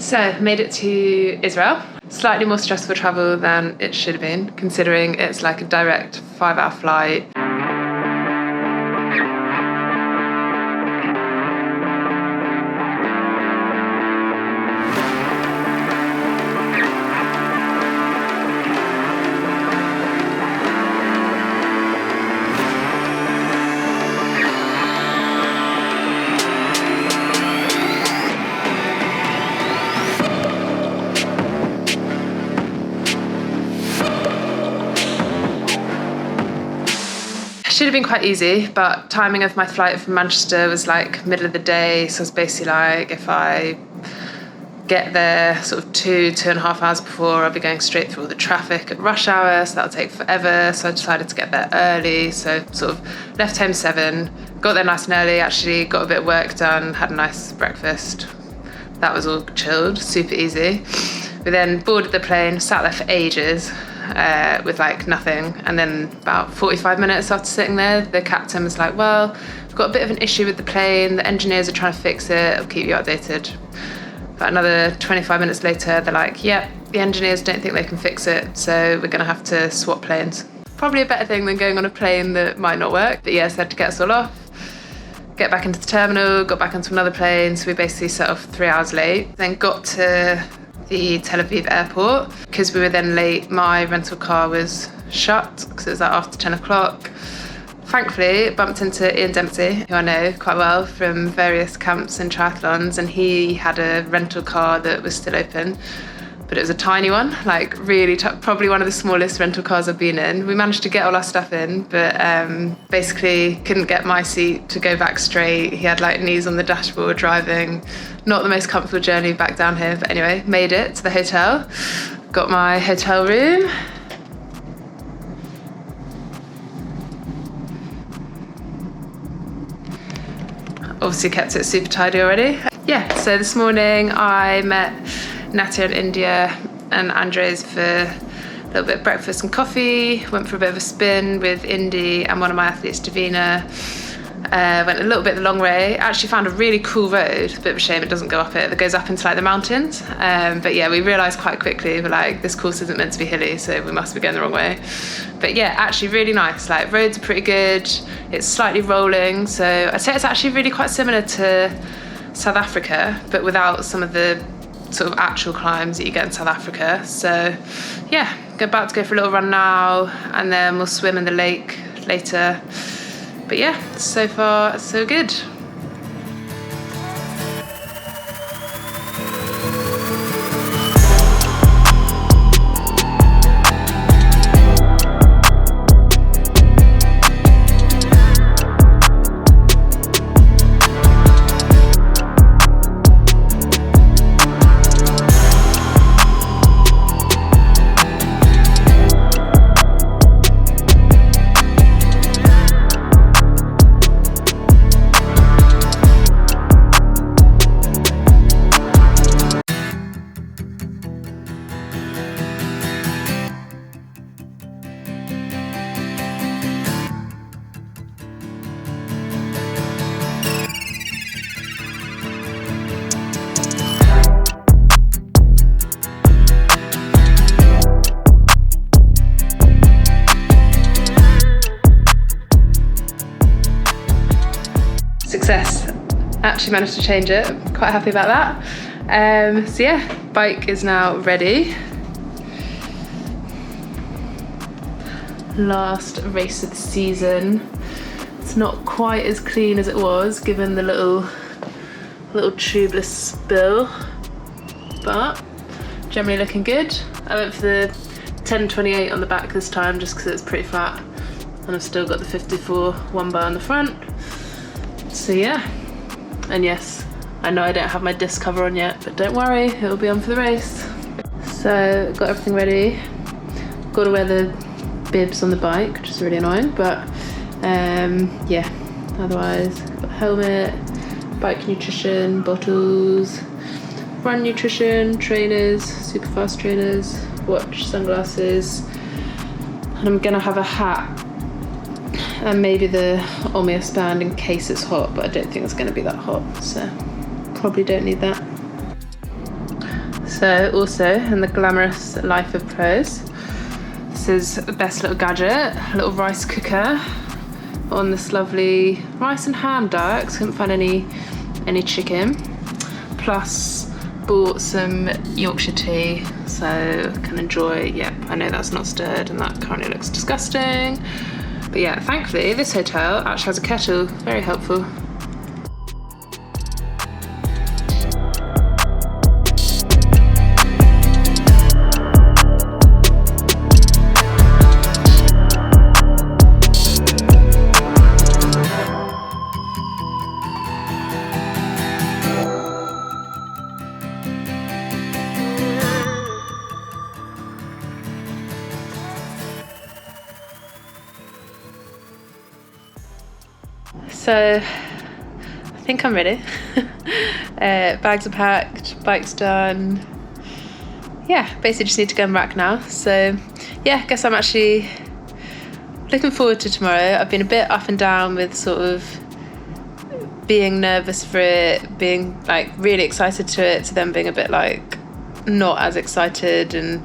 So, made it to Israel. Slightly more stressful travel than it should have been, considering it's like a direct 5-hour flight. Should have been quite easy, but timing of my flight from Manchester was like middle of the day, so it's basically like if I get there sort of 2.5 hours before, I'll be going straight through all the traffic at rush hour, so that'll take forever. So I decided to get there early, so sort of left home 7, got there nice and early, actually got a bit of work done, had a nice breakfast. That was all chilled, super easy. We then boarded the plane, sat there for ages, with like nothing, and then about 45 minutes after sitting there, the captain was like, well, we've got a bit of an issue with the plane, the engineers are trying to fix it, I'll keep you updated. About another 25 minutes later, they're like, yeah, the engineers don't think they can fix it, so we're gonna have to swap planes. Probably a better thing than going on a plane that might not work, but yes, they had to get us all off, get back into the terminal, got back onto another plane, so we basically set off 3 hours late, then got to the Tel Aviv airport. Because we were then late, my rental car was shut because it was like after 10 o'clock. Thankfully, bumped into Ian Dempsey, who I know quite well from various camps and triathlons, and he had a rental car that was still open, but it was a tiny one, like really probably one of the smallest rental cars I've been in. We managed to get all our stuff in, but basically couldn't get my seat to go back straight. He had like knees on the dashboard driving. Not the most comfortable journey back down here, but anyway, made it to the hotel. Got my hotel room. Obviously kept it super tidy already. Yeah, so this morning I met Natia and India and Andres for a little bit of breakfast and coffee. Went for a bit of a spin with Indy and one of my athletes, Davina. Went a little bit the long way. Actually found a really cool road. A bit of a shame it doesn't go up it. That goes up into like the mountains. But yeah, we realised quite quickly, we're like, this course isn't meant to be hilly, so we must be going the wrong way. But yeah, actually really nice. Like roads are pretty good. It's slightly rolling, so I'd say it's actually really quite similar to South Africa, but without some of the sort of actual climbs that you get in South Africa. So yeah, about to go for a little run now, and then we'll swim in the lake later. But yeah, so far so good. Success. Actually managed to change it. Quite happy about that. So yeah, bike is now ready. Last race of the season. It's not quite as clean as it was, given the little tubeless spill, but generally looking good. I went for the 10.28 on the back this time, just because it's pretty flat, and I've still got the 54 one bar on the front. So yeah, and yes, I know I don't have my disc cover on yet, but don't worry, it'll be on for the race. So got everything ready. Got to wear the bibs on the bike, which is really annoying, but yeah, otherwise got helmet, bike nutrition, bottles, run nutrition, trainers, super fast trainers, watch, sunglasses, and I'm gonna have a hat and maybe the Omnius band in case it's hot, but I don't think it's going to be that hot, so probably don't need that. So also in the glamorous life of pros, this is the best little gadget, a little rice cooker on this lovely rice and ham diet, 'cause I couldn't find any chicken. Plus bought some Yorkshire tea, so I can enjoy, I know that's not stirred and that currently looks disgusting. But yeah, thankfully this hotel actually has a kettle, very helpful. So I think I'm ready. Bags are packed, bike's done. Yeah, basically just need to go and rack now. So yeah, I guess I'm actually looking forward to tomorrow. I've been a bit up and down with sort of being nervous for it, being like really excited to it, to then being a bit like not as excited and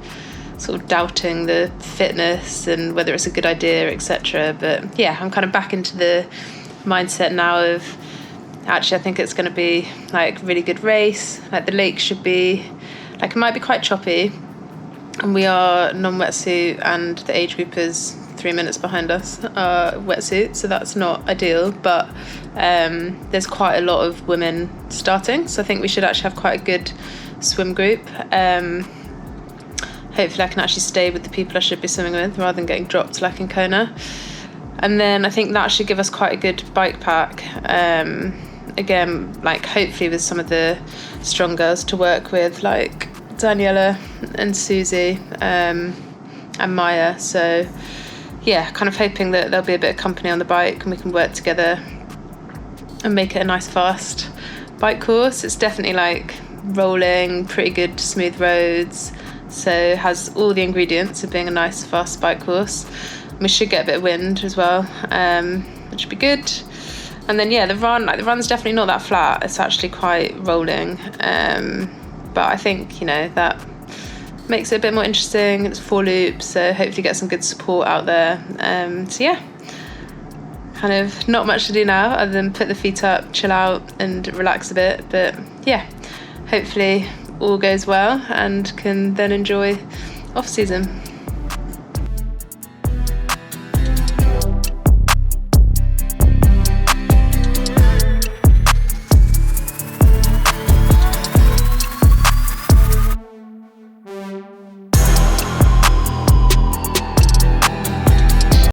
sort of doubting the fitness and whether it's a good idea, etc. But yeah, I'm kind of back into the mindset now of actually I think it's going to be like really good race. Like the lake should be like, it might be quite choppy, and we are non-wetsuit and the age group is 3 minutes behind us are wetsuit, so that's not ideal, but there's quite a lot of women starting, so I think we should actually have quite a good swim group. Hopefully I can actually stay with the people I should be swimming with rather than getting dropped like in Kona. And then I think that should give us quite a good bike pack. Again, like hopefully with some of the strong girls to work with, like Daniela and Susie and Maya. So yeah, kind of hoping that there'll be a bit of company on the bike and we can work together and make it a nice fast bike course. It's definitely like rolling, pretty good smooth roads. So has all the ingredients of being a nice fast bike course. We should get a bit of wind as well, which would be good. And then yeah, the run's definitely not that flat. It's actually quite rolling, but I think that makes it a bit more interesting. It's 4 loops, so hopefully get some good support out there. So yeah, kind of not much to do now other than put the feet up, chill out, and relax a bit. But yeah, hopefully all goes well and can then enjoy off season.